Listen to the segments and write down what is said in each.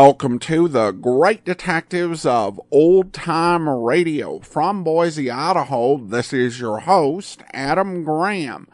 Welcome to the Great Detectives of Old Time Radio. From Boise, Idaho, this is your host, Adam Graham.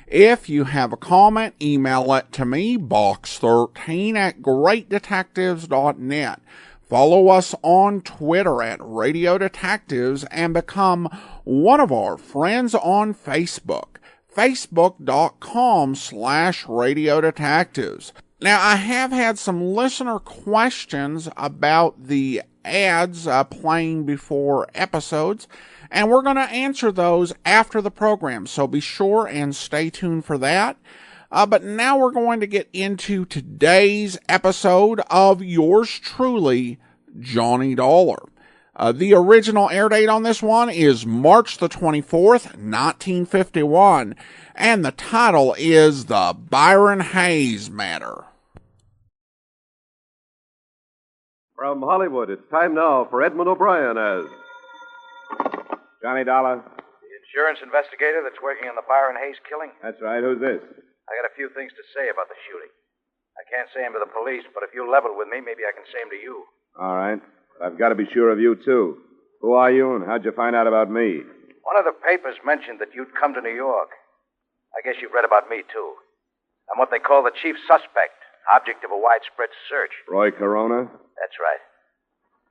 If you have a comment, email it to me, box13 at greatdetectives.net. Follow us on Twitter at Radio Detectives and become one of our friends on Facebook, facebook.com/Radio Detectives. Now, I have had some listener questions about the ads playing before episodes, and we're going to answer those after the program, so be sure and stay tuned for that. But now we're going to get into today's episode of yours truly, Johnny Dollar. The original air date on this one is March the 24th, 1951, and the title is The Byron Hayes Matter. From Hollywood, it's time now for Edmund O'Brien as Johnny Dollar. The insurance investigator that's working on the Byron Hayes killing? That's right. Who's this? I got a few things to say about the shooting. I can't say them to the police, but if you level with me, maybe I can say them to you. All right. I've got to be sure of you, too. Who are you, and how'd you find out about me? One of the papers mentioned that you'd come to New York. I guess you've read about me, too. I'm what they call the chief suspect, object of a widespread search. Roy Corona? That's right.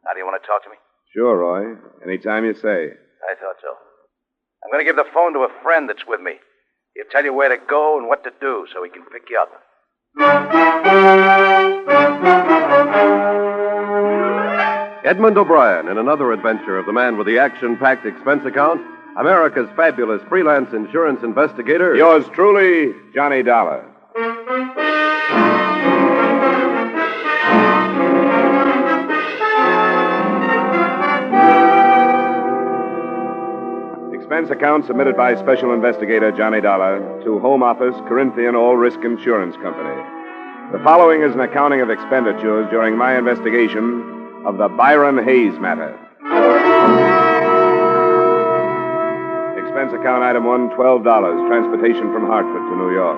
Now, do you want to talk to me? Sure, Roy. Anytime you say. I thought so. I'm going to give the phone to a friend that's with me. He'll tell you where to go and what to do so he can pick you up. Edmund O'Brien in another adventure of the man with the action-packed expense account, America's fabulous freelance insurance investigator. Yours truly, Johnny Dollar. Expense account submitted by Special Investigator Johnny Dollar to Home Office, Corinthian All Risk Insurance Company. The following is an accounting of expenditures during my investigation of the Byron Hayes matter. Expense account item 1, $12, transportation from Hartford to New York.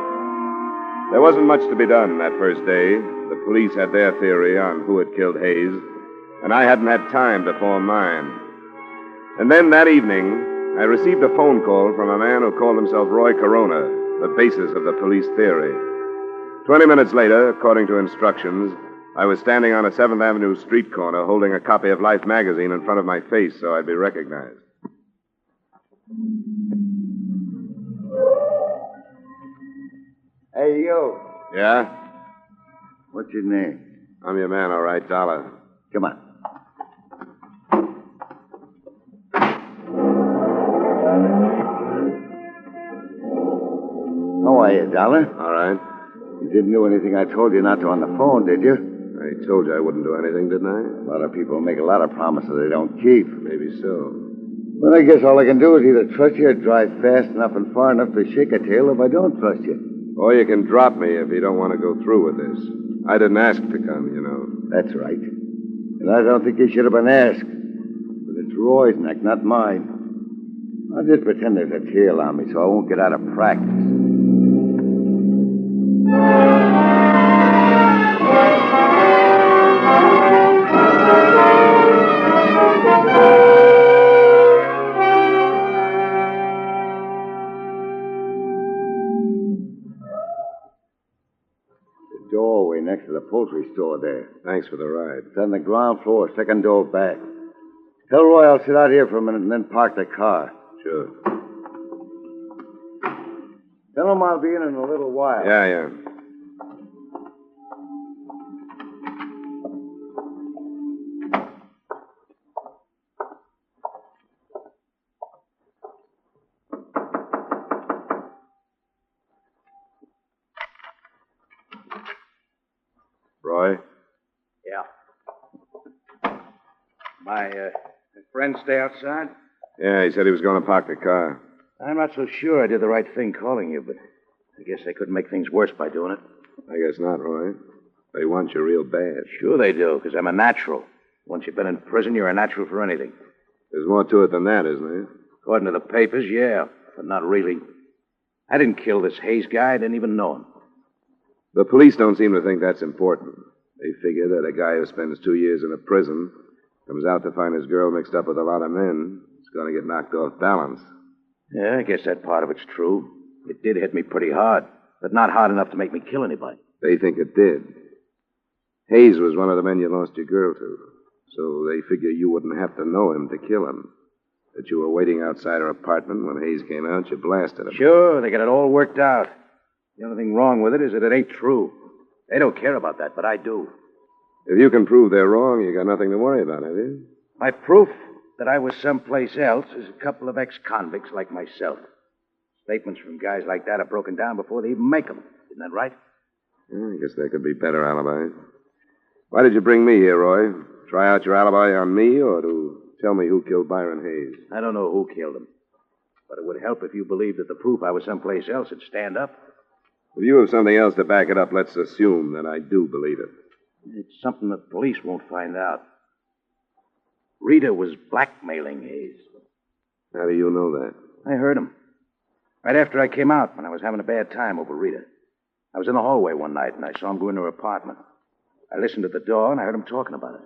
There wasn't much to be done that first day. The police had their theory on who had killed Hayes, and I hadn't had time to form mine. And then that evening, I received a phone call from a man who called himself Roy Corona, the basis of the police theory. 20 minutes later, according to instructions, I was standing on a 7th Avenue street corner holding a copy of Life magazine in front of my face so I'd be recognized. Hey, you. Yeah? What's your name? I'm your man, all right, Dollar. Come on. How are you, Dollar? All right. You didn't do anything I told you not to on the phone, did you? I told you I wouldn't do anything, didn't I? A lot of people make a lot of promises they don't keep. Maybe so. Well, I guess all I can do is either trust you or drive fast enough and far enough to shake a tail if I don't trust you. Or you can drop me if you don't want to go through with this. I didn't ask to come, you know. That's right. And I don't think you should have been asked. But it's Roy's neck, not mine. I'll just pretend there's a tail on me so I won't get out of practice. Doorway next to the poultry store there. Thanks for the ride. It's on the ground floor, second door back. Tell Roy I'll sit out here for a minute and then park the car. Sure. Tell him I'll be in a little while. Yeah. Roy? Yeah. My friend stay outside? Yeah, he said he was going to park the car. I'm not so sure I did the right thing calling you, but I guess they couldn't make things worse by doing it. I guess not, Roy. They want you real bad. Sure they do, because I'm a natural. Once you've been in prison, you're a natural for anything. There's more to it than that, isn't there? According to the papers, yeah, but not really. I didn't kill this Hayes guy. I didn't even know him. The police don't seem to think that's important. They figure that a guy who spends 2 years in a prison comes out to find his girl mixed up with a lot of men. He's going to get knocked off balance. Yeah, I guess that part of it's true. It did hit me pretty hard, but not hard enough to make me kill anybody. They think it did. Hayes was one of the men you lost your girl to, so they figure you wouldn't have to know him to kill him. That you were waiting outside her apartment when Hayes came out, you blasted him. Sure, they got it all worked out. The only thing wrong with it is that it ain't true. They don't care about that, but I do. If you can prove they're wrong, you got nothing to worry about, have you? My proof that I was someplace else is a couple of ex-convicts like myself. Statements from guys like that are broken down before they even make them. Isn't that right? I guess there could be better alibis. Why did you bring me here, Roy? Try out your alibi on me or to tell me who killed Byron Hayes? I don't know who killed him. But it would help if you believed that the proof I was someplace else would stand up. If you have something else to back it up, let's assume that I do believe it. It's something the police won't find out. Rita was blackmailing Hayes. How do you know that? I heard him. Right after I came out, when I was having a bad time over Rita. I was in the hallway one night, and I saw him go into her apartment. I listened at the door, and I heard him talking about it.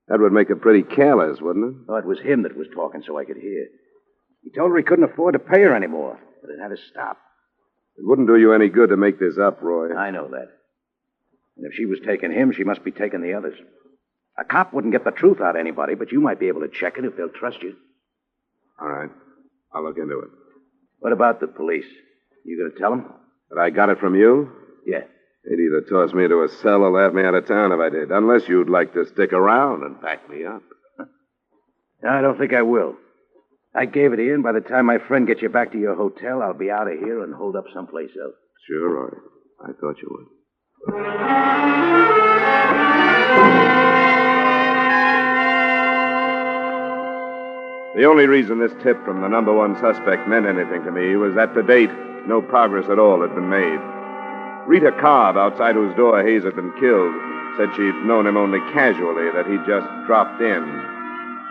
That would make it pretty careless, wouldn't it? Oh, it was him that was talking so I could hear. He told her he couldn't afford to pay her anymore, but it had to stop. It wouldn't do you any good to make this up, Roy. I know that. And if she was taking him, she must be taking the others. A cop wouldn't get the truth out of anybody, but you might be able to check it if they'll trust you. All right. I'll look into it. What about the police? You gonna tell them? That I got it from you? Yeah. They'd either toss me into a cell or laugh me out of town if I did. Unless you'd like to stick around and back me up. I don't think I will. I gave it to you, and by the time my friend gets you back to your hotel, I'll be out of here and holed up someplace else. Sure, Roy. I thought you would. The only reason this tip from the number one suspect meant anything to me was that to date, no progress at all had been made. Rita Cobb, outside whose door Hayes had been killed, said she'd known him only casually, that he'd just dropped in.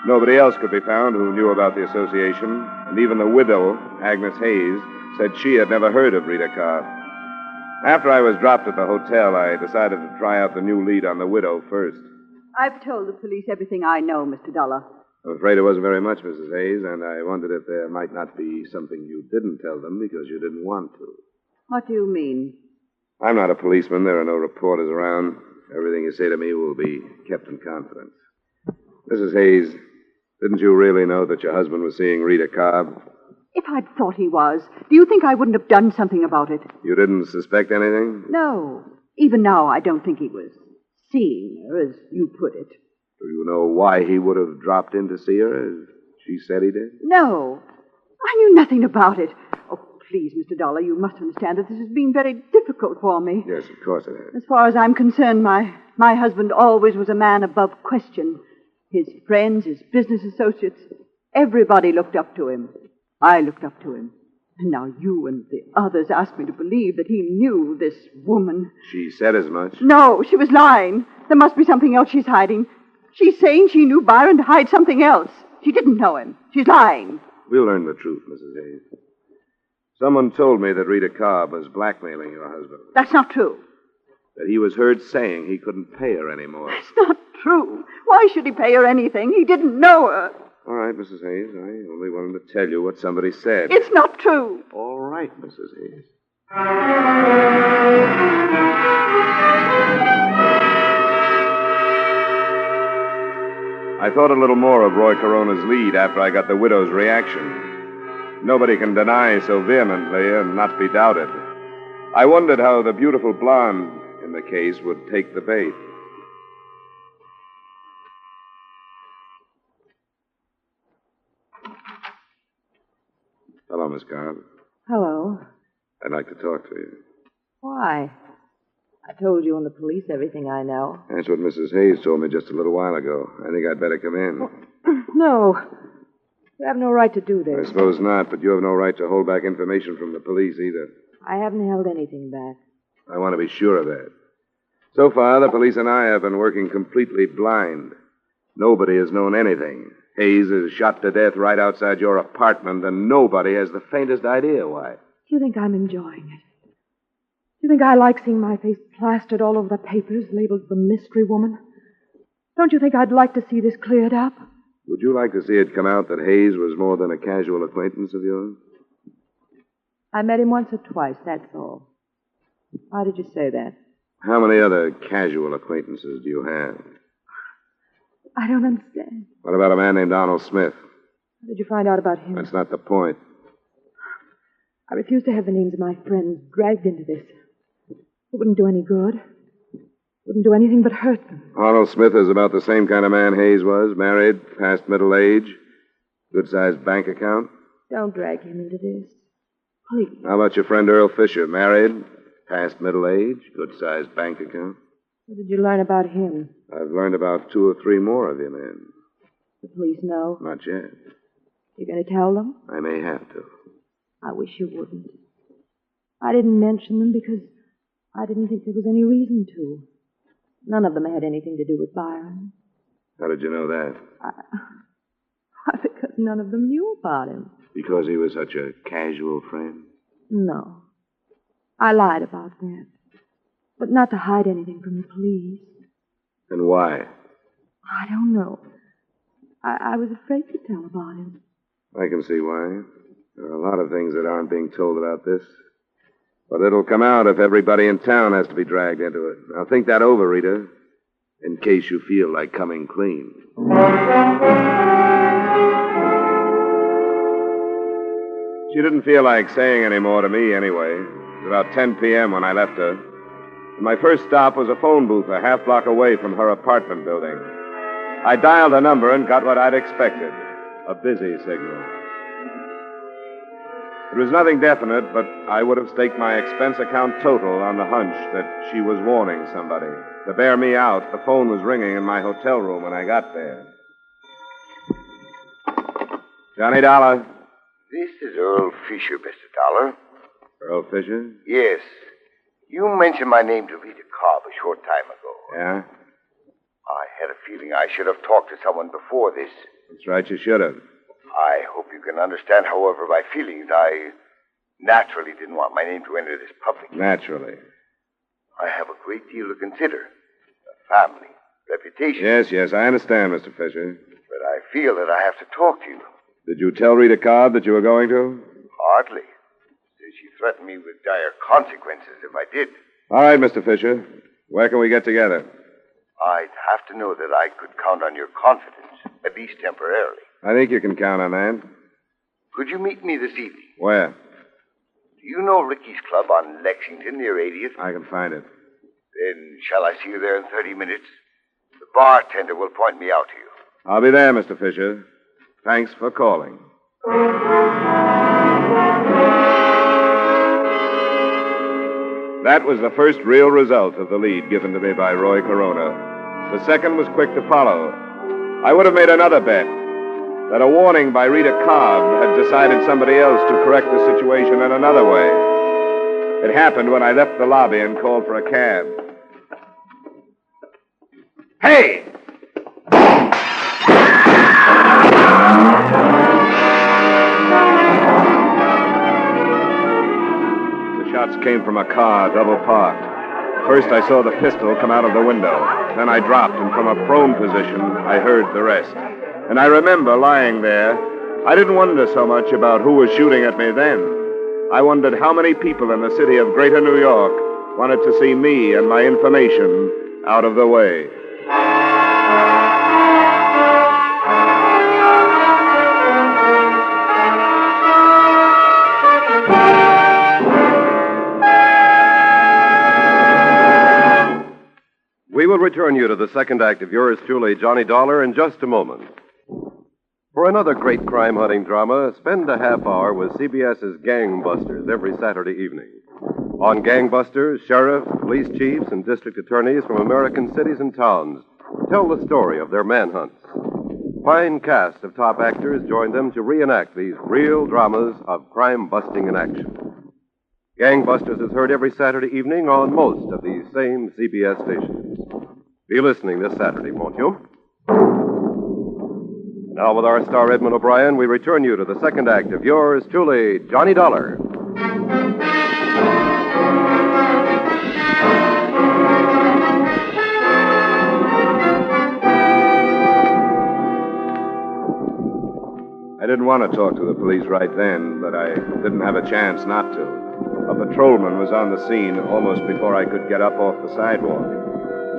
Nobody else could be found who knew about the association, and even the widow, Agnes Hayes, said she had never heard of Rita Cobb. After I was dropped at the hotel, I decided to try out the new lead on the widow first. I've told the police everything I know, Mr. Dollar. I'm afraid it wasn't very much, Mrs. Hayes, and I wondered if there might not be something you didn't tell them because you didn't want to. What do you mean? I'm not a policeman. There are no reporters around. Everything you say to me will be kept in confidence. Mrs. Hayes, didn't you really know that your husband was seeing Rita Cobb? If I'd thought he was, do you think I wouldn't have done something about it? You didn't suspect anything? No. Even now, I don't think he was seeing her, as you put it. Do you know why he would have dropped in to see her, as she said he did? No. I knew nothing about it. Oh, please, Mr. Dollar, you must understand that this has been very difficult for me. Yes, of course it has. As far as I'm concerned, my husband always was a man above question. His friends, his business associates, everybody looked up to him. I looked up to him. And now you and the others ask me to believe that he knew this woman. She said as much. No, she was lying. There must be something else she's hiding. She's saying she knew Byron to hide something else. She didn't know him. She's lying. We'll learn the truth, Mrs. Hayes. Someone told me that Rita Cobb was blackmailing your husband. That's not true. That he was heard saying he couldn't pay her anymore. That's not true. Why should he pay her anything? He didn't know her. All right, Mrs. Hayes. I only wanted to tell you what somebody said. It's not true. All right, Mrs. Hayes. I thought a little more of Roy Corona's lead after I got the widow's reaction. Nobody can deny so vehemently and not be doubted. I wondered how the beautiful blonde in the case would take the bait. Hello, Miss Cobb. Hello. I'd like to talk to you. Why? I told you and the police everything I know. That's what Mrs. Hayes told me just a little while ago. I think I'd better come in. No. You have no right to do I this. suppose not, but you have no right to hold back information from the police either. I haven't held anything back. I want to be sure of that. So far, the police and I have been working completely blind. Nobody has known anything. Hayes is shot to death right outside your apartment, and nobody has the faintest idea why. You think I'm enjoying it? You think I like seeing my face plastered all over the papers, labeled the mystery woman? Don't you think I'd like to see this cleared up? Would you like to see it come out that Hayes was more than a casual acquaintance of yours? I met him once or twice, that's all. Why did you say that? How many other casual acquaintances do you have? I don't understand. What about a man named Arnold Smith? How did you find out about him? That's not the point. I refuse to have the names of my friends dragged into this. It wouldn't do any good. Wouldn't do anything but hurt them. Arnold Smith is about the same kind of man Hayes was. Married, past middle age, good-sized bank account. Don't drag him into this. Please. How about your friend Earl Fisher? Married, past middle age, good-sized bank account. What did you learn about him? I've learned about 2 or 3 more of your men. The police know? Not yet. You're going to tell them? I may have to. I wish you wouldn't. I didn't mention them because I didn't think there was any reason to. None of them had anything to do with Byron. How did you know that? Because none of them knew about him. Because he was such a casual friend? No. I lied about that. But not to hide anything from the police. And why? I don't know. I was afraid to tell about him. I can see why. There are a lot of things that aren't being told about this. But it'll come out if everybody in town has to be dragged into it. Now think that over, Rita, in case you feel like coming clean. She didn't feel like saying any more to me anyway. It was about 10 p.m. when I left her. And my first stop was a phone booth a half block away from her apartment building. I dialed a number and got what I'd expected, a busy signal. It was nothing definite, but I would have staked my expense account total on the hunch that she was warning somebody. To bear me out, the phone was ringing in my hotel room when I got there. Johnny Dollar. This is Earl Fisher, Mr. Dollar. Earl Fisher? Yes. You mentioned my name to Rita Cobb a short time ago. Yeah? I had a feeling I should have talked to someone before this. That's right, you should have. I hope you can understand, however, my feelings. I naturally didn't want my name to enter this public. Naturally. I have a great deal to consider. A family, reputation. Yes, I understand, Mr. Fisher. But I feel that I have to talk to you. Did you tell Rita Cobb that you were going to? Hardly. She threatened me with dire consequences if I did. All right, Mr. Fisher. Where can we get together? I'd have to know that I could count on your confidence, at least temporarily. I think you can count on that. Could you meet me this evening? Where? Do you know Ricky's Club on Lexington near 80th? I can find it. Then shall I see you there in 30 minutes? The bartender will point me out to you. I'll be there, Mr. Fisher. Thanks for calling. That was the first real result of the lead given to me by Roy Corona. The second was quick to follow. I would have made another bet that a warning by Rita Cobb had decided somebody else to correct the situation in another way. It happened when I left the lobby and called for a cab. Hey! The shots came from a car, double parked. First, I saw the pistol come out of the window. Then I dropped, and from a prone position, I heard the rest. And I remember lying there. I didn't wonder so much about who was shooting at me then. I wondered how many people in the city of Greater New York wanted to see me and my information out of the way. We will return you to the second act of yours truly, Johnny Dollar, in just a moment. For another great crime-hunting drama, spend a half hour with CBS's Gangbusters every Saturday evening. On Gangbusters, sheriffs, police chiefs, and district attorneys from American cities and towns tell the story of their manhunts. Fine cast of top actors join them to reenact these real dramas of crime-busting in action. Gangbusters is heard every Saturday evening on most of these same CBS stations. Be listening this Saturday, won't you? Now, with our star Edmund O'Brien, we return you to the second act of yours truly, Johnny Dollar. I didn't want to talk to the police right then, but I didn't have a chance not to. A patrolman was on the scene almost before I could get up off the sidewalk.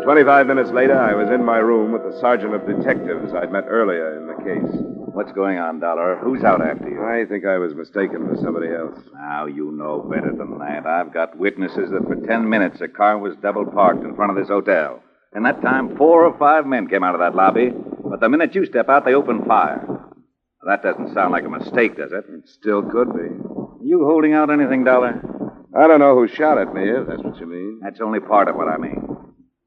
25 minutes later, I was in my room with the sergeant of detectives I'd met earlier in the case. What's going on, Dollar? Who's out after you? I think I was mistaken for somebody else. Now, you know better than that. I've got witnesses that for 10 minutes a car was double parked in front of this hotel. And that time, 4 or 5 men came out of that lobby. But the minute you step out, they open fire. Now, that doesn't sound like a mistake, does it? It still could be. You holding out anything, Dollar? I don't know who shot at me, if that's what you mean. That's only part of what I mean.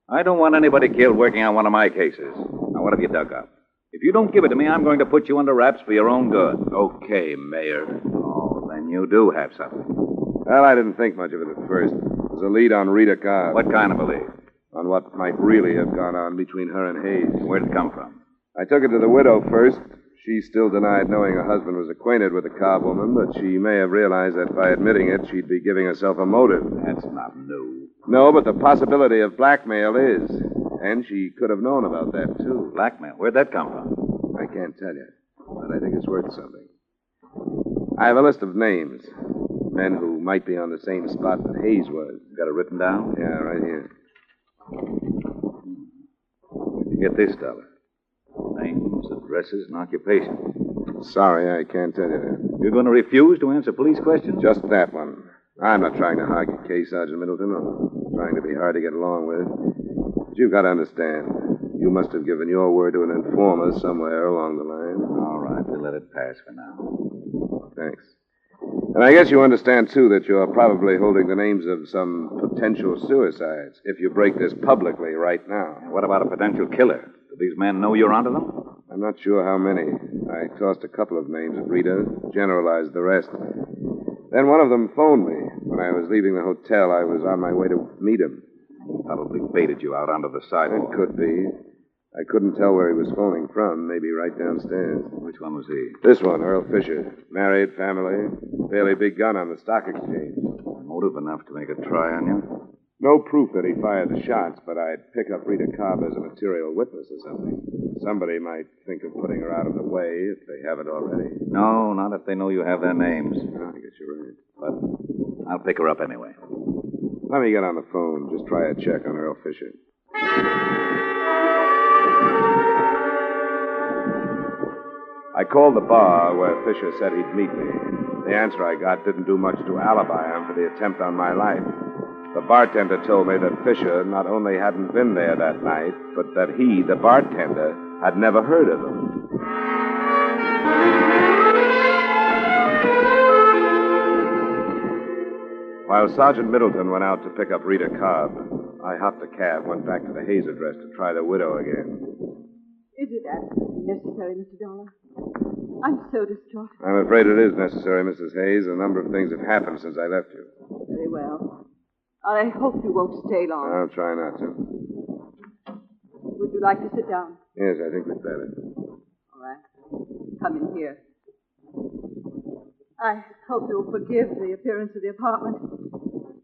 I don't want anybody killed working on one of my cases. Now, what have you dug up? If you don't give it to me, I'm going to put you under wraps for your own good. Okay, Mayor. Oh, then you do have something. Well, I didn't think much of it at first. It was a lead on Rita Cobb. What kind of a lead? On what might really have gone on between her and Hayes. Where'd it come from? I took it to the widow first. She still denied knowing her husband was acquainted with the Cobb woman, but she may have realized that by admitting it, she'd be giving herself a motive. That's not new. No, but the possibility of blackmail is. And she could have known about that, too. Blackmail? Where'd that come from? I can't tell you, but I think it's worth something. I have a list of names. Men who might be on the same spot that Hayes was. Got it written down? Yeah, right here. Where'd you get this, Dollar? Names, addresses, and occupation. Sorry, I can't tell you that. You're going to refuse to answer police questions? Just that one. I'm not trying to hog your case, Sergeant Middleton, or trying to be hard to get along with. But you've got to understand. You must have given your word to an informer somewhere along the line. All right, we'll let it pass for now. Thanks. And I guess you understand, too, that you're probably holding the names of some potential suicides if you break this publicly right now. What about a potential killer? Do these men know you're onto them? I'm not sure how many. I tossed a couple of names at Rita, generalized the rest. Then one of them phoned me. When I was leaving the hotel, I was on my way to meet him. Probably baited you out onto the sidewalk. It could be. I couldn't tell where he was phoning from. Maybe right downstairs. Which one was he? This one, Earl Fisher. Married, family. Fairly big gun on the stock exchange. Motive enough to make a try on you? No proof that he fired the shots, but I'd pick up Rita Cobb as a material witness or something. Somebody might think of putting her out of the way if they haven't already. No, not if they know you have their names. I guess you're right. But I'll pick her up anyway. Let me get on the phone. Just try a check on Earl Fisher. I called the bar where Fisher said he'd meet me. The answer I got didn't do much to alibi him for the attempt on my life. The bartender told me that Fisher not only hadn't been there that night, but that he, the bartender, had never heard of him. While Sergeant Middleton went out to pick up Rita Cobb, I hopped a cab, went back to the Hayes address to try the widow again. Is it absolutely necessary, Mr. Dollar? I'm so distraught. I'm afraid it is necessary, Mrs. Hayes. A number of things have happened since I left you. Very well. I hope you won't stay long. I'll try not to. Would you like to sit down? Yes, I think we'd better. All right. Come in here. I hope you'll forgive the appearance of the apartment.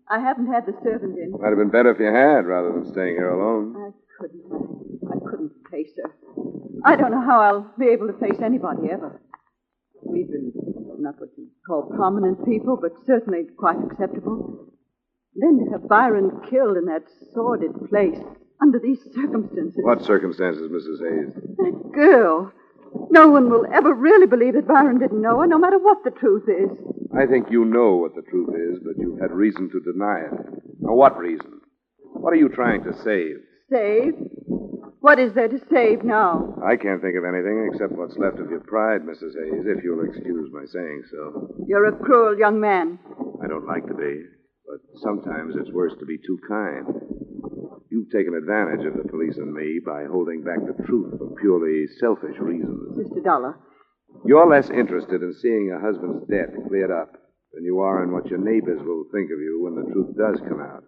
I haven't had the servant in. Might have been better if you had, rather than staying here alone. I couldn't face her. I don't know how I'll be able to face anybody ever. We've been not what you call prominent people, but certainly quite acceptable. Then to have Byron killed in that sordid place under these circumstances. What circumstances, Mrs. Hayes? That girl. No one will ever really believe that Byron didn't know her, no matter what the truth is. I think you know what the truth is, but you've had reason to deny it. Now, what reason? What are you trying to save? Save? What is there to save now? I can't think of anything except what's left of your pride, Mrs. Hayes, if you'll excuse my saying so. You're a cruel young man. I don't like to be, but sometimes it's worse to be too kind. You've taken advantage of the police and me by holding back the truth for purely selfish reasons. Mr. Dollar. You're less interested in seeing your husband's death cleared up than you are in what your neighbors will think of you when the truth does come out.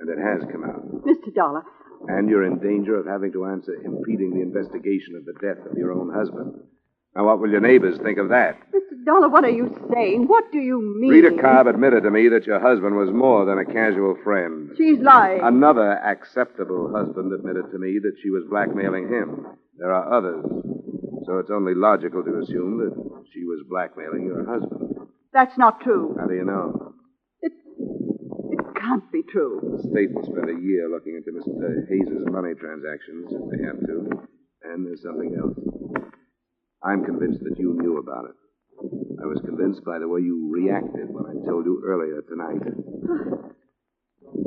And it has come out. Mr. Dollar. And you're in danger of having to answer impeding the investigation of the death of your own husband. Now, what will your neighbors think of that? Mr. Dollar, what are you saying? What do you mean? Rita Cobb admitted to me that your husband was more than a casual friend. She's lying. Another acceptable husband admitted to me that she was blackmailing him. There are others. So it's only logical to assume that she was blackmailing your husband. That's not true. How do you know? It can't be true. The state will spend a year looking into Mr. Hayes' money transactions, if they have to. And there's something else. I'm convinced that you knew about it. I was convinced by the way you reacted when I told you earlier tonight.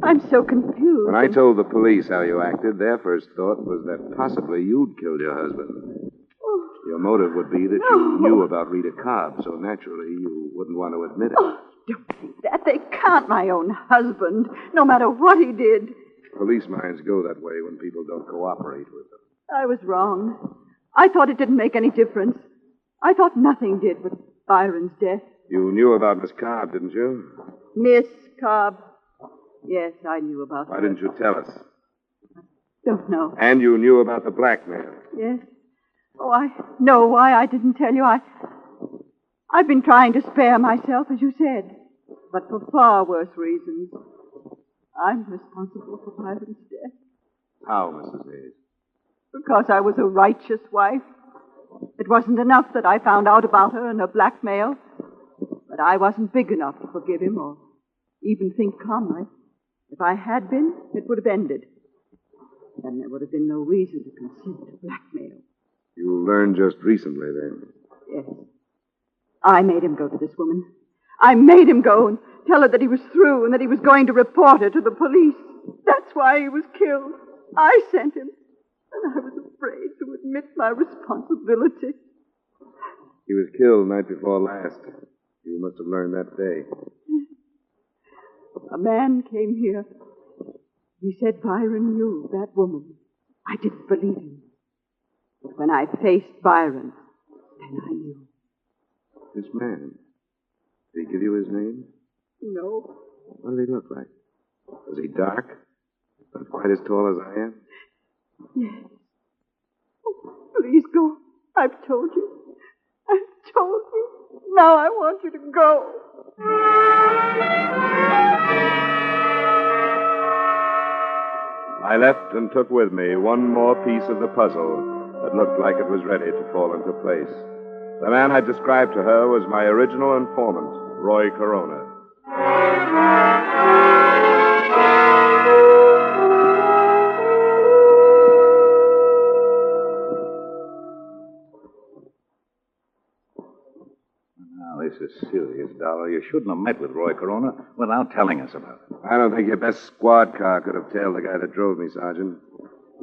I'm so confused. When I told the police how you acted, their first thought was that possibly you'd killed your husband. Your motive would be that you knew about Rita Cobb, so naturally you wouldn't want to admit it. Oh, don't think that. They can't, my own husband, no matter what he did. Police minds go that way when people don't cooperate with them. I was wrong. I thought it didn't make any difference. I thought nothing did with Byron's death. You knew about Miss Cobb, didn't you? Miss Cobb. Yes, I knew about her. Why didn't you tell us? Don't know. And you knew about the blackmail. Yes. Oh, I know why I didn't tell you. I've been trying to spare myself, as you said, but for far worse reasons. I'm responsible for Byron's death. How, Mrs. Hayes? Because I was a righteous wife. It wasn't enough that I found out about her and her blackmail, but I wasn't big enough to forgive him or even think calmly. If I had been, it would have ended. Then there would have been no reason to consent to blackmail. You learned just recently, then? Yes. I made him go to this woman. I made him go and tell her that he was through and that he was going to report her to the police. That's why he was killed. I sent him. And I was afraid to admit my responsibility. He was killed night before last. You must have learned that day. A man came here. He said Byron knew that woman. I didn't believe him. But when I faced Byron, then I knew. This man, did he give you his name? No. What did he look like? Was he dark? Not quite as tall as I am? Yes. Oh, please go. I've told you. I've told you. Now I want you to go. I left and took with me one more piece of the puzzle that looked like it was ready to fall into place. The man I described to her was my original informant, Roy Corona. Now, this is serious, Dollar. You shouldn't have met with Roy Corona without telling us about it. I don't think your best squad car could have tailed the guy that drove me, Sergeant.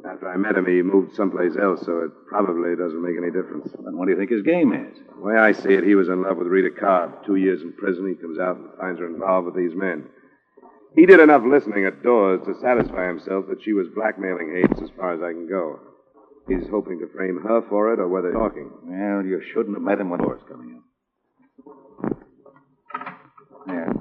After I met him, he moved someplace else, so it probably doesn't make any difference. Then what do you think his game is? The way I see it, he was in love with Rita Cobb. 2 years in prison, he comes out and finds her involved with these men. He did enough listening at doors to satisfy himself that she was blackmailing Hayes as far as I can go. He's hoping to frame her for it or whether talking. Well, you shouldn't have met him when doors coming in. There.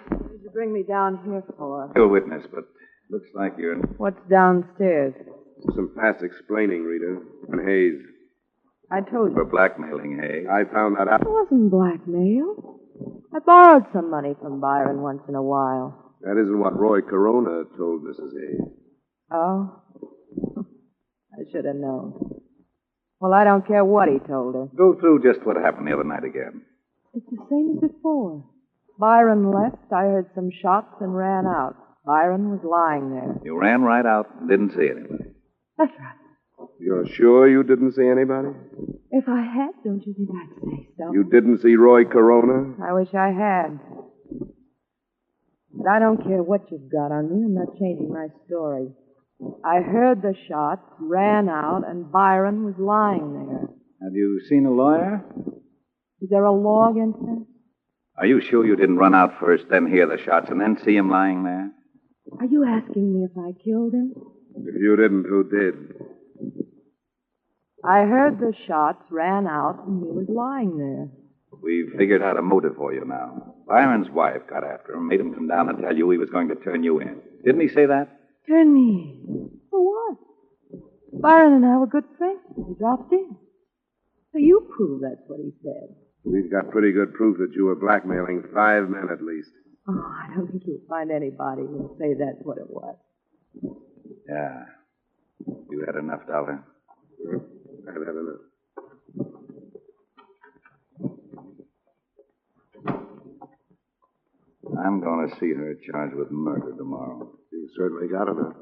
What did you bring me down here for? You're a witness, but looks like you're... What's downstairs? Some fast explaining, Rita. And Hayes. I told For you. blackmailing, hey? I found that out. It wasn't blackmail. I borrowed some money from Byron once in a while. That isn't what Roy Corona told Mrs. Hayes. Oh? I should have known. Well, I don't care what he told her. Go through just what happened the other night again. It's the same as before. Byron left, I heard some shots and ran out. Byron was lying there. You ran right out and didn't see anybody. That's right. You're sure you didn't see anybody? If I had, don't you think I'd say so? You didn't see Roy Corona? I wish I had. But I don't care what you've got on me. I'm not changing my story. I heard the shots, ran out, and Byron was lying there. Have you seen a lawyer? Is there a law against that? Are you sure you didn't run out first, then hear the shots, and then see him lying there? Are you asking me if I killed him? If you didn't, who did? I heard the shots, ran out, and he was lying there. We've figured out a motive for you now. Byron's wife got after him, made him come down and tell you he was going to turn you in. Didn't he say that? Turn me in? For what? Byron and I were good friends. He dropped in. So you prove that's what he said. We've got pretty good proof that you were blackmailing 5 men at least. Oh, I don't think you'll find anybody who'll say that's what it was. Yeah. You had enough, Dollar. I've had enough. I'm going to see her charged with murder tomorrow. You certainly got enough.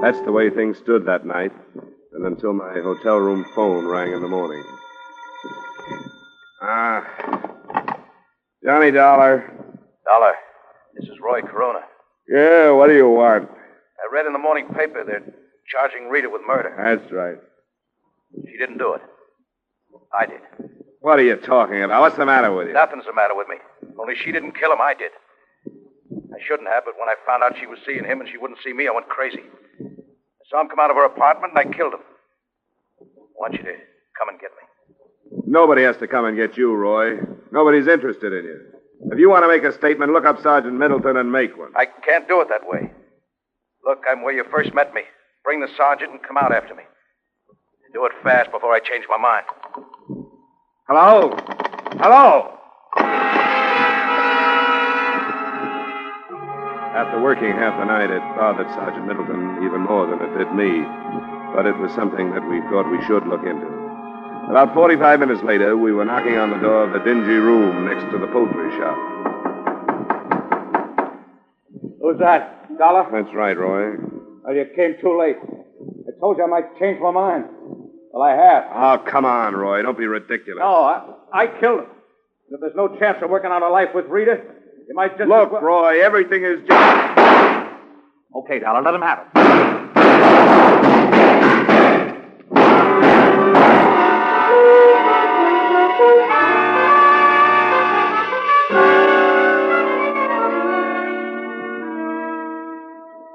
That's the way things stood that night, and until my hotel room phone rang in the morning. Johnny Dollar. Dollar, this is Roy Corona. Yeah, what do you want? I read in the morning paper they're charging Rita with murder. That's right. She didn't do it. I did. What are you talking about? What's the matter with you? Nothing's the matter with me. Only she didn't kill him, I did. I shouldn't have, but when I found out she was seeing him and she wouldn't see me, I went crazy. I saw him come out of her apartment and I killed him. I want you to come and get me. Nobody has to come and get you, Roy. Nobody's interested in you. If you want to make a statement, look up Sergeant Middleton and make one. I can't do it that way. Look, I'm where you first met me. Bring the sergeant and come out after me. Do it fast before I change my mind. Hello? Hello? After working half the night, it bothered Sergeant Middleton even more than it did me. But it was something that we thought we should look into. About 45 minutes later, we were knocking on the door of the dingy room next to the poultry shop. Who's that? Dollar? That's right, Roy. Oh, you came too late. I told you I might change my mind. Well, I have. Oh, come on, Roy. Don't be ridiculous. No, I killed him. If there's no chance of working out a life with Rita, you might just... Look, Roy, everything is just... Okay, Dollar, let him have it.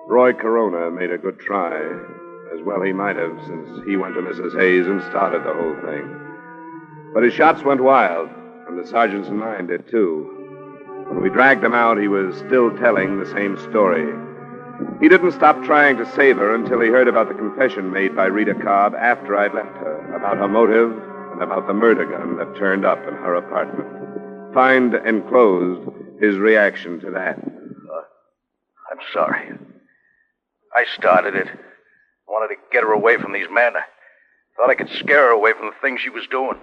Roy Corona made a good try. As well he might have, since he went to Mrs. Hayes and started the whole thing. But his shots went wild, and the sergeant's mind did too. When we dragged him out, he was still telling the same story. He didn't stop trying to save her until he heard about the confession made by Rita Cobb after I'd left her, about her motive and about the murder gun that turned up in her apartment. Find enclosed his reaction to that. I'm sorry. I started it. I wanted to get her away from these men. I thought I could scare her away from the things she was doing.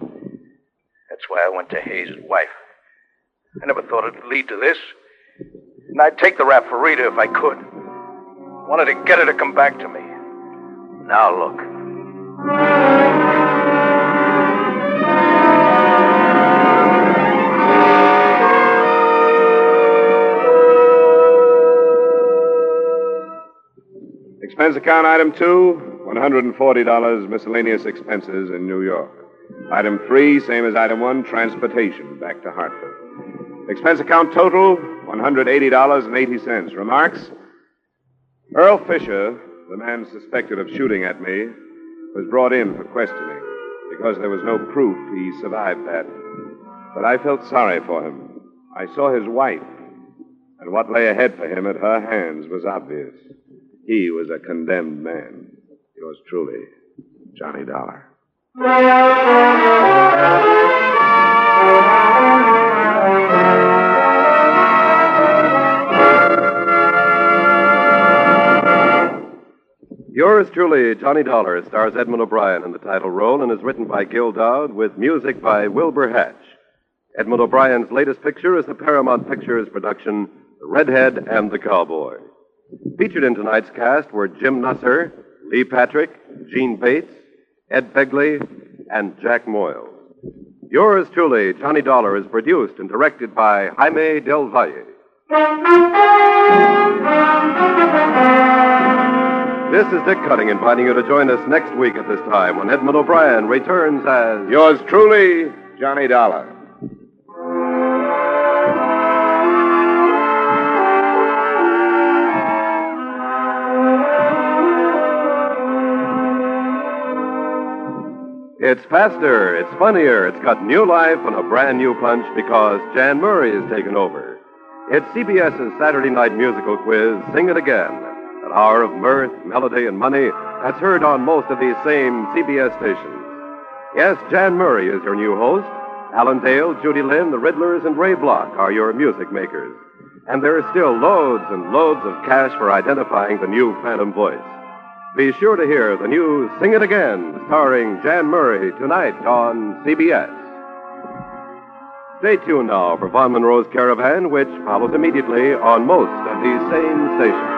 That's why I went to Hayes' wife. I never thought it'd lead to this. And I'd take the rap for Rita if I could. I wanted to get her to come back to me. Now look. Expense account item 2, $140 miscellaneous expenses in New York. Item 3, same as item 1, transportation back to Hartford. Expense account total, $180.80. Remarks? Earl Fisher, the man suspected of shooting at me, was brought in for questioning. Because there was no proof, he survived that. But I felt sorry for him. I saw his wife, and what lay ahead for him at her hands was obvious. He was a condemned man. Yours truly, Johnny Dollar. Yours truly, Johnny Dollar, stars Edmund O'Brien in the title role and is written by Gil Dowd with music by Wilbur Hatch. Edmund O'Brien's latest picture is the Paramount Pictures production, The Redhead and the Cowboy. Featured in tonight's cast were Jim Nusser, Lee Patrick, Gene Bates, Ed Begley, and Jack Moyle. Yours truly, Johnny Dollar, is produced and directed by Jaime Del Valle. This is Dick Cutting inviting you to join us next week at this time when Edmund O'Brien returns as... Yours truly, Johnny Dollar. It's faster, it's funnier, it's got new life and a brand new punch because Jan Murray has taken over. It's CBS's Saturday night musical quiz, Sing It Again. An hour of mirth, melody, and money That's heard on most of these same CBS stations. Yes, Jan Murray is your new host. Alan Dale, Judy Lynn, the Riddlers, and Ray Block are your music makers. And there are still loads and loads of cash for identifying the new Phantom voice. Be sure to hear the new Sing It Again, starring Jan Murray, tonight on CBS. Stay tuned now for Von Monroe's Caravan, which follows immediately on most of these same stations.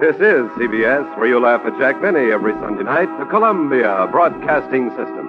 This is CBS, where you laugh at Jack Benny every Sunday night, the Columbia Broadcasting System.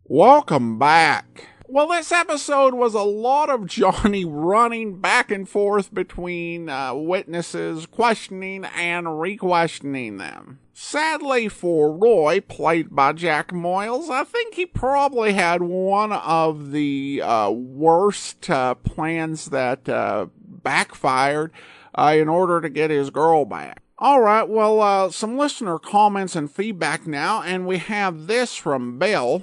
Welcome back. Well, this episode was a lot of Johnny running back and forth between witnesses, questioning and re-questioning them. Sadly for Roy, played by Jack Moyles, I think he probably had one of the worst plans that backfired in order to get his girl back. All right, well, some listener comments and feedback now, and we have this from Bill.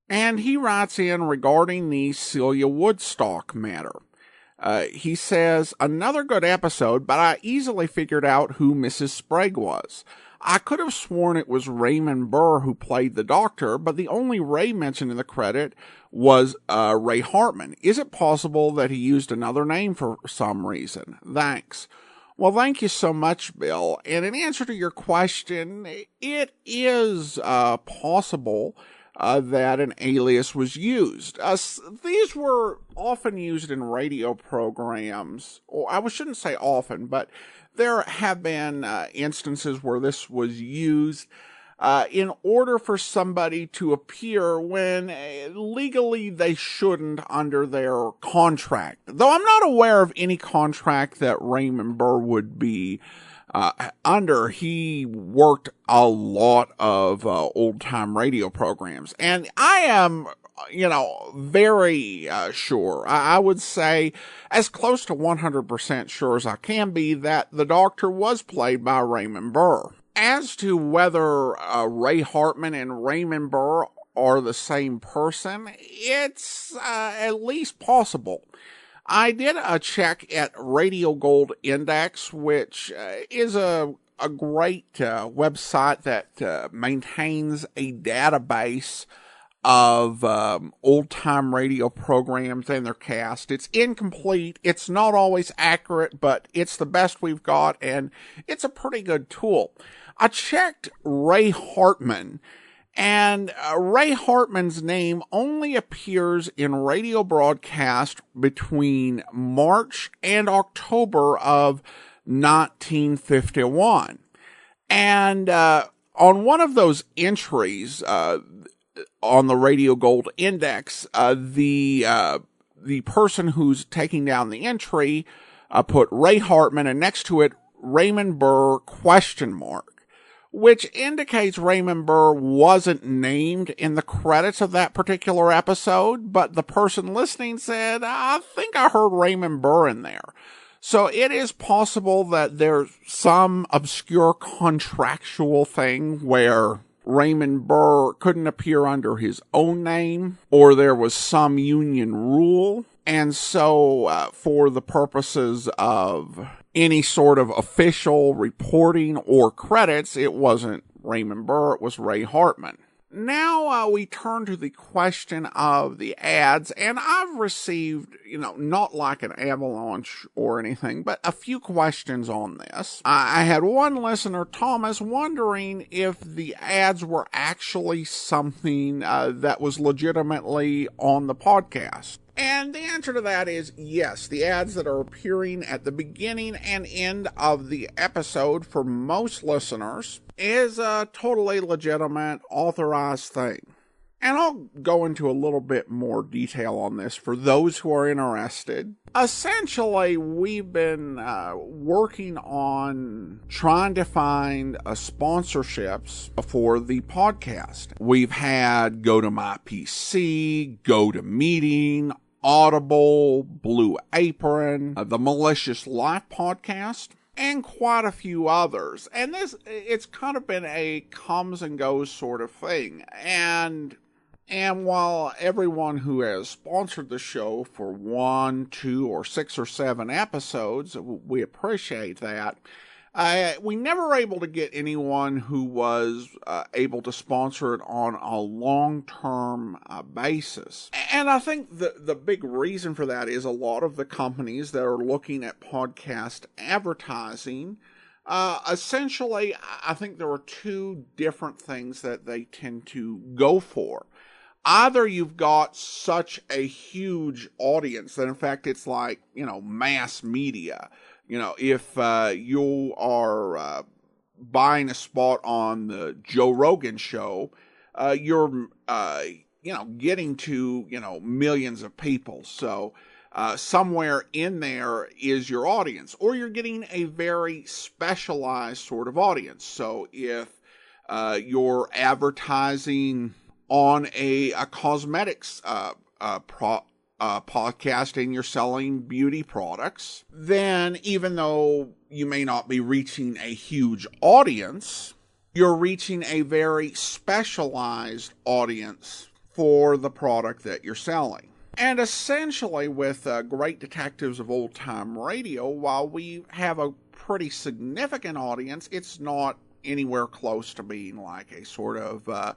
And he writes in regarding the Celia Woodstock matter. He says, another good episode, but I easily figured out who Mrs. Sprague was. I could have sworn it was Raymond Burr who played the doctor, but the only Ray mentioned in the credit was Ray Hartman. Is it possible that he used another name for some reason? Thanks. Well, thank you so much, Bill. And in answer to your question, it is possible that an alias was used. These were often used in radio programs, or I shouldn't say often, but there have been instances where this was used in order for somebody to appear when legally they shouldn't under their contract. Though I'm not aware of any contract that Raymond Burr would be under. He worked a lot of old-time radio programs. And I am, very sure, I would say as close to 100% sure as I can be that the doctor was played by Raymond Burr. As to whether Ray Hartman and Raymond Burr are the same person, it's at least possible. I did a check at Radio Gold Index, which is a great website that maintains a database of old-time radio programs and their cast. It's incomplete. It's not always accurate, but it's the best we've got, and it's a pretty good tool. I checked Ray Hartman, and Ray Hartman's name only appears in radio broadcast between March and October of 1951. And on one of those entries on the Radio Gold Index, the person who's taking down the entry put Ray Hartman, and next to it, Raymond Burr ? Which indicates Raymond Burr wasn't named in the credits of that particular episode, but the person listening said, I think I heard Raymond Burr in there. So it is possible that there's some obscure contractual thing where Raymond Burr couldn't appear under his own name, or there was some union rule. And so, for the purposes of any sort of official reporting or credits, it wasn't Raymond Burr, it was Ray Hartman. Now we turn to the question of the ads, and I've received, not like an avalanche or anything, but a few questions on this. I had one listener, Thomas, wondering if the ads were actually something that was legitimately on the podcast. And the answer to that is yes. The ads that are appearing at the beginning and end of the episode for most listeners is a totally legitimate, authorized thing. And I'll go into a little bit more detail on this for those who are interested. Essentially, we've been working on trying to find sponsorships for the podcast. We've had Go to My PC, Go to Meeting, Audible, Blue Apron, the Malicious Life podcast, and quite a few others. And it's kind of been a comes and goes sort of thing. And while everyone who has sponsored the show for 1, 2, or 6 or 7 episodes, we appreciate that, we never were able to get anyone who was able to sponsor it on a long-term basis. And I think the big reason for that is a lot of the companies that are looking at podcast advertising, essentially, I think there are 2 different things that they tend to go for. Either you've got such a huge audience that, in fact, it's like, mass media. If you are buying a spot on the Joe Rogan show, you're, getting to, millions of people. So somewhere in there is your audience. Or you're getting a very specialized sort of audience. So if you're advertising on a cosmetics podcast and you're selling beauty products, then even though you may not be reaching a huge audience, you're reaching a very specialized audience for the product that you're selling. And essentially with Great Detectives of Old Time Radio, while we have a pretty significant audience, it's not anywhere close to being like a sort of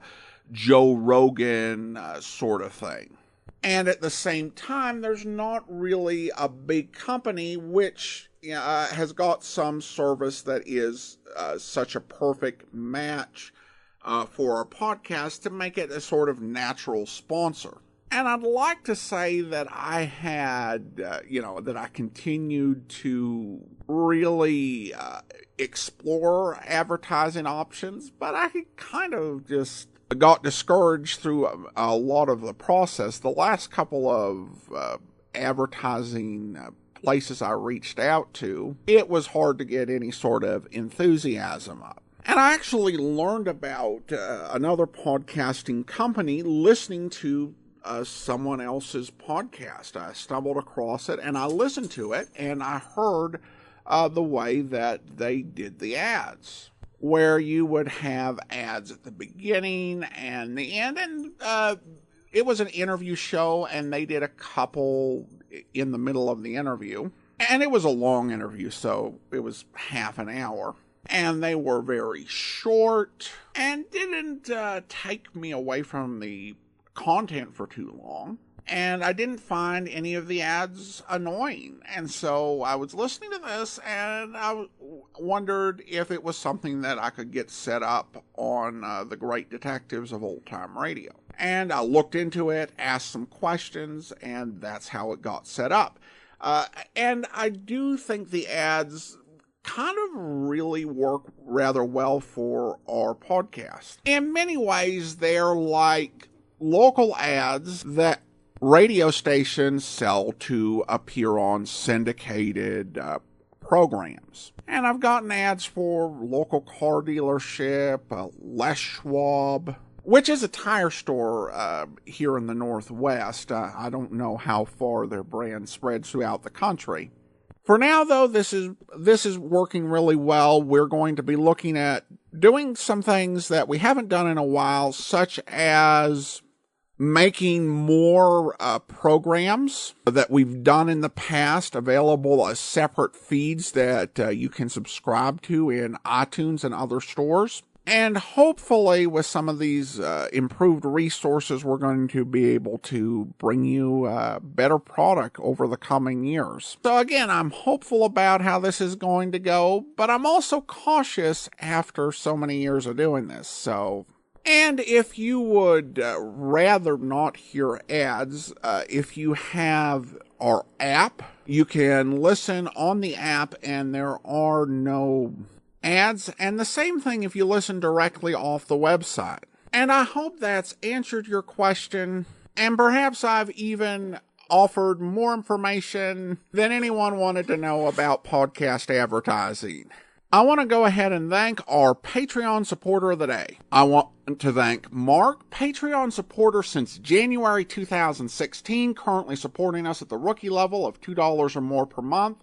Joe Rogan sort of thing. And at the same time, there's not really a big company which has got some service that is such a perfect match for our podcast to make it a sort of natural sponsor. And I'd like to say that I had, that I continued to really explore advertising options, but I kind of just got discouraged through a lot of the process. The last couple of advertising places I reached out to, it was hard to get any sort of enthusiasm up. And I actually learned about another podcasting company listening to someone else's podcast. I stumbled across it and I listened to it and I heard the way that they did the ads, where you would have ads at the beginning and the end. And it was an interview show, and they did a couple in the middle of the interview. And it was a long interview, so it was half an hour. And they were very short and didn't take me away from the content for too long. And I didn't find any of the ads annoying. And so I was listening to this and I wondered if it was something that I could get set up on the Great Detectives of Old Time Radio. And I looked into it, asked some questions, and that's how it got set up. And I do think the ads kind of really work rather well for our podcast. In many ways, they're like local ads that radio stations sell to appear on syndicated programs. And I've gotten ads for local car dealership, Les Schwab, which is a tire store here in the Northwest. I don't know how far their brand spreads throughout the country. For now, though, this is working really well. We're going to be looking at doing some things that we haven't done in a while, such as making more programs that we've done in the past available as separate feeds that you can subscribe to in iTunes and other stores. And hopefully with some of these improved resources, we're going to be able to bring you a better product over the coming years. So again, I'm hopeful about how this is going to go, but I'm also cautious after so many years of doing this. And if you would rather not hear ads, if you have our app, you can listen on the app and there are no ads. And the same thing if you listen directly off the website. And I hope that's answered your question, and perhaps I've even offered more information than anyone wanted to know about podcast advertising. I want to go ahead and thank our Patreon supporter of the day. I want to thank Mark, Patreon supporter since January 2016, currently supporting us at the rookie level of $2 or more per month.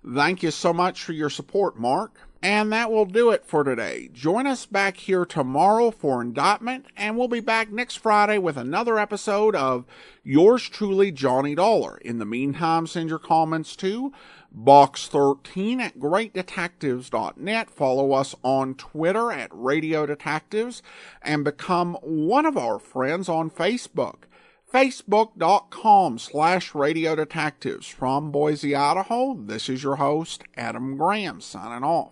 Thank you so much for your support, Mark. And that will do it for today. Join us back here tomorrow for Indictment, and we'll be back next Friday with another episode of Yours Truly, Johnny Dollar. In the meantime, send your comments to box13@greatdetectives.net. Follow us on Twitter at Radio Detectives, and become one of our friends on Facebook. Facebook.com/Radio Detectives. From Boise, Idaho, this is your host, Adam Graham, signing off.